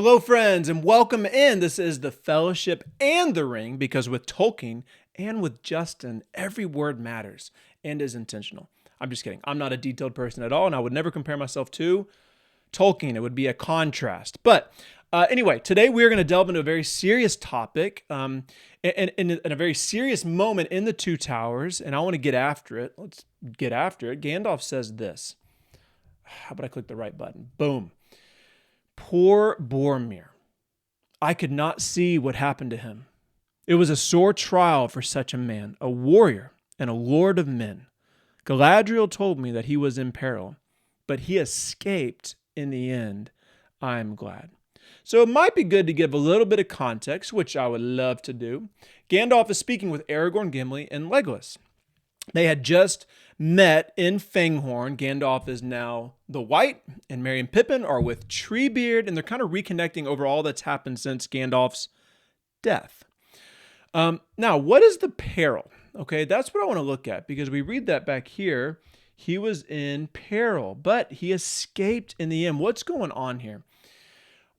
Hello, friends, and welcome in. This is the Fellowship and the Ring, because with Tolkien and with Justin, every word matters and is intentional. I'm just kidding. I'm not a detailed person at all, and I would never compare myself to Tolkien. It would be a contrast. But anyway, today we're going to delve into a very serious topic and in a very serious moment in the Two Towers, and I want to get after it. Let's get after it. Gandalf says this. How about I click the right button? Boom. Poor Boromir. I could not see what happened to him. It was a sore trial for such a man, a warrior and a lord of men. Galadriel told me that he was in peril, but he escaped in the end. I am glad. So it might be good to give a little bit of context, which I would love to do. Gandalf is speaking with Aragorn, Gimli, and Legolas. They had just met in Fangorn. Gandalf is now the White, and Merry and Pippin are with Treebeard, and they're kind of reconnecting over all that's happened since Gandalf's death. Now, what is the peril? Okay, that's what I want to look at, because we read that back here. He was in peril, but he escaped in the end. What's going on here?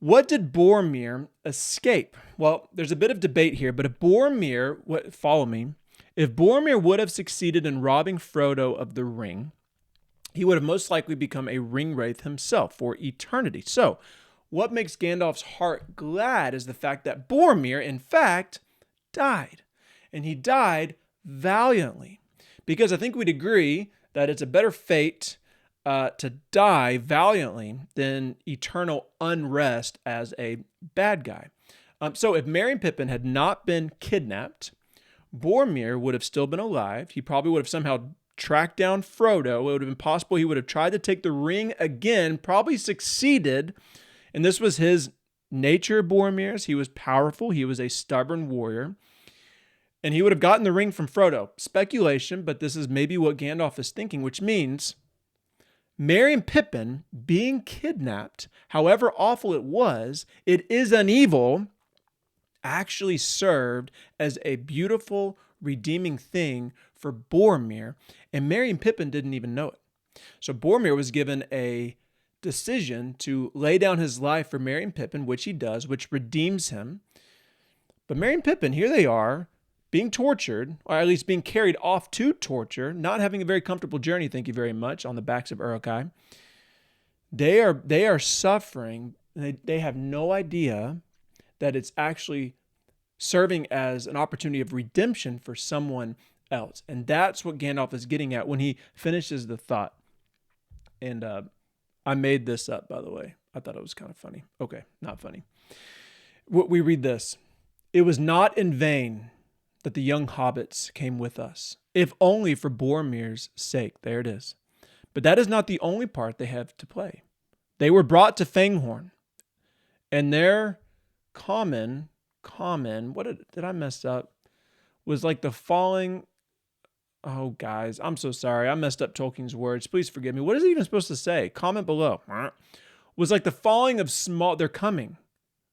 What did Boromir escape? Well, there's a bit of debate here, but if Boromir, follow me, if Boromir would have succeeded in robbing Frodo of the ring, he would have most likely become a ring wraith himself for eternity. So, what makes Gandalf's heart glad is the fact that Boromir, in fact, died. And he died valiantly. Because I think we'd agree that it's a better fate to die valiantly than eternal unrest as a bad guy. So if Merry and Pippin had not been kidnapped, Boromir would have still been alive. He probably would have somehow tracked down Frodo. It would have been possible he would have tried to take the ring again, probably succeeded. And this was his nature, Boromir's. He was powerful. He was a stubborn warrior. And he would have gotten the ring from Frodo. Speculation, but this is maybe what Gandalf is thinking, which means Merry and Pippin being kidnapped, however awful it is an evil, actually served as a beautiful, redeeming thing for Boromir, and Merry and Pippin didn't even know it. So Boromir was given a decision to lay down his life for Merry and Pippin, which he does, which redeems him. But Merry and Pippin, here they are, being tortured, or at least being carried off to torture, not having a very comfortable journey, thank you very much, on the backs of Uruk-hai. They are suffering. They have no idea that it's actually serving as an opportunity of redemption for someone else. And that's what Gandalf is getting at when he finishes the thought. And I made this up, by the way. I thought it was kind of funny. Okay, not funny. We read this. It was not in vain that the young hobbits came with us, if only for Boromir's sake. There it is. But that is not the only part they have to play. They were brought to Fangorn, and their common, what did I mess up? Was like the falling, oh guys, I'm so sorry. I messed up Tolkien's words. Please forgive me. What is it even supposed to say? Comment below. Was like the falling of small, they're coming.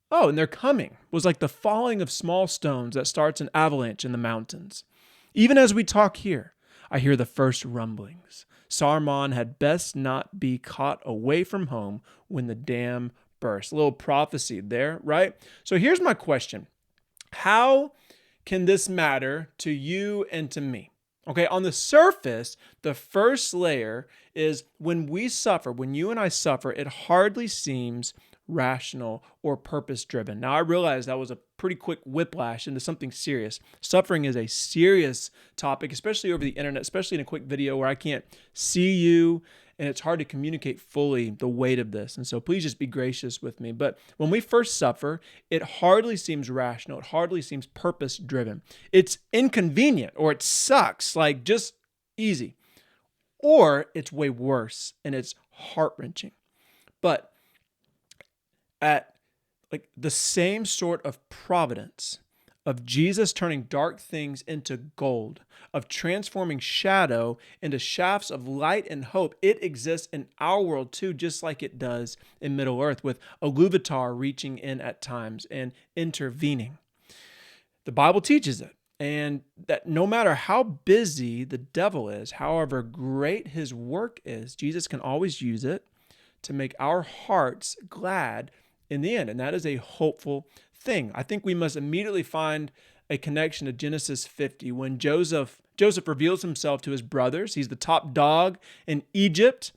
Oh, and they're coming. Was like the falling of small stones that starts an avalanche in the mountains. Even as we talk here, I hear the first rumblings. Saruman had best not be caught away from home when the dam burst. A little prophecy there, right? So here's my question. How can this matter to you and to me? Okay, on the surface, the first layer is when we suffer, when you and I suffer, it hardly seems rational or purpose-driven. Now, I realize that was a pretty quick whiplash into something serious. Suffering is a serious topic, especially over the internet, especially in a quick video where I can't see you, and it's hard to communicate fully the weight of this. And so please just be gracious with me. But when we first suffer, it hardly seems rational. It hardly seems purpose-driven. It's inconvenient, or it sucks, like just easy. Or it's way worse, and it's heart-wrenching. But at like the same sort of providence of Jesus turning dark things into gold, of transforming shadow into shafts of light and hope, it exists in our world too, just like it does in Middle-earth, with a LOTR reaching in at times and intervening. The Bible teaches it, and that no matter how busy the devil is, however great his work is, Jesus can always use it to make our hearts glad in the end. And that is a hopeful thing. I think we must immediately find a connection to Genesis 50 when Joseph reveals himself to his brothers. He's the top dog in Egypt.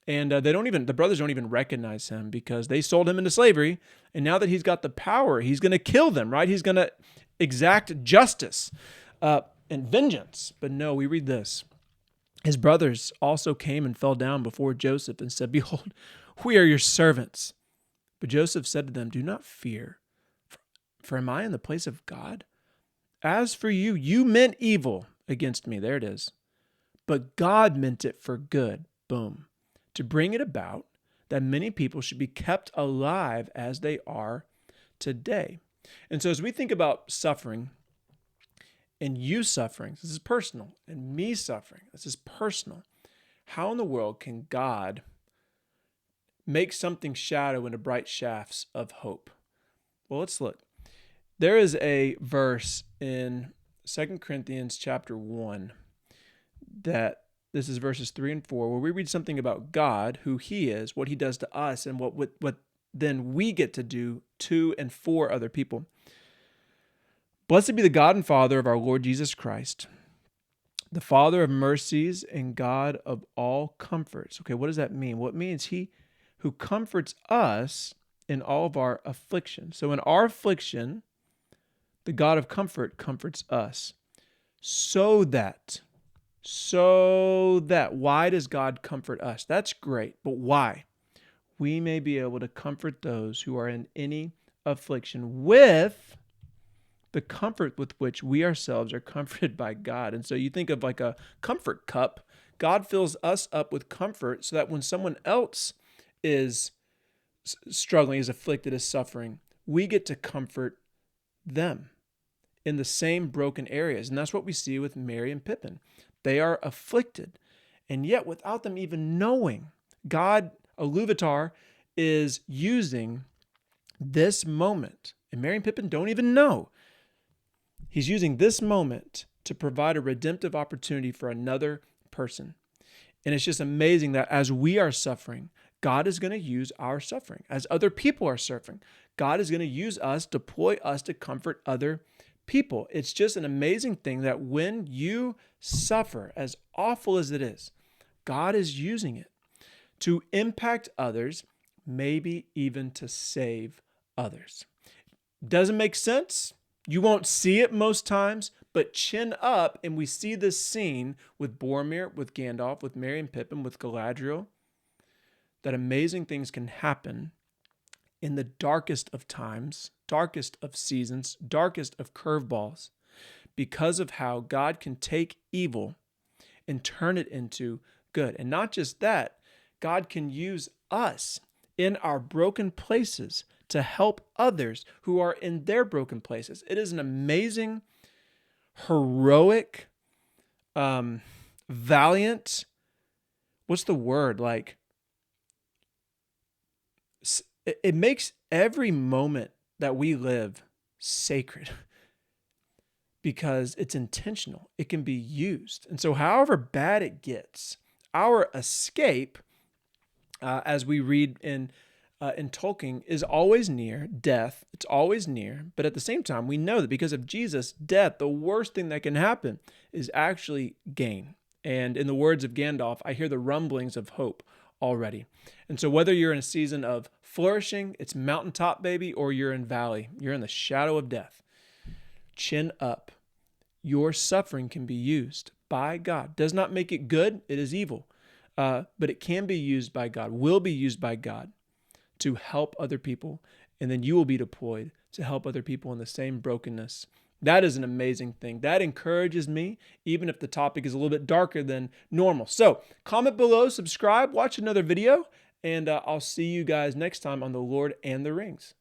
And the brothers don't even recognize him because they sold him into slavery. And now that he's got the power, he's going to kill them, right? He's going to exact justice and vengeance. But no, we read this. His brothers also came and fell down before Joseph and said, "Behold, we are your servants." But Joseph said to them, "Do not fear, for am I in the place of God? As for you, you meant evil against me." There it is. "But God meant it for good." Boom. "To bring it about that many people should be kept alive as they are today." And so as we think about suffering, and you suffering, this is personal, and me suffering, this is personal, how in the world can God make something shadow into bright shafts of hope? Well, let's look. There is a verse in 2 Corinthians chapter 1 that this is verses 3 and 4, where we read something about God, who he is, what he does to us, and what then we get to do to and for other people. "Blessed be the God and Father of our Lord Jesus Christ, the Father of mercies and God of all comforts." Okay, what does that mean? Well, it means he who comforts us in all of our affliction. So in our affliction, the God of comfort comforts us. So that, why does God comfort us? That's great, but why? We may be able to comfort those who are in any affliction with the comfort with which we ourselves are comforted by God. And so you think of like a comfort cup. God fills us up with comfort so that when someone else is struggling, is afflicted, is suffering, we get to comfort them in the same broken areas. And that's what we see with Merry and Pippin. They are afflicted, and yet without them even knowing, God, a LOTR, is using this moment, and Merry and Pippin don't even know. He's using this moment to provide a redemptive opportunity for another person. And it's just amazing that as we are suffering, God is going to use our suffering. As other people are suffering, God is going to use us, deploy us to comfort other people. It's just an amazing thing that when you suffer, as awful as it is, God is using it to impact others, maybe even to save others. Doesn't make sense? You won't see it most times, but chin up, and we see this scene with Boromir, with Gandalf, with Merry and Pippin, with Galadriel, that amazing things can happen in the darkest of times, darkest of seasons, darkest of curveballs, because of how God can take evil and turn it into good. And not just that, God can use us in our broken places to help others who are in their broken places. It is an amazing, heroic, valiant, what's the word? Like, it makes every moment that we live sacred because it's intentional. It can be used. And so however bad it gets, our escape, as we read in Tolkien, is always near. Death, it's always near. But at the same time, we know that because of Jesus, death, the worst thing that can happen is actually gain. And in the words of Gandalf, I hear the rumblings of hope already. And so whether you're in a season of flourishing, it's mountaintop, baby, or you're in valley, you're in the shadow of death, chin up. Your suffering can be used by God. Does not make it good. It is evil. But it can be used by God, will be used by God to help other people. And then you will be deployed to help other people in the same brokenness. That is an amazing thing. That encourages me, even if the topic is a little bit darker than normal. So comment below, subscribe, watch another video, and I'll see you guys next time on The Lord and the Rings.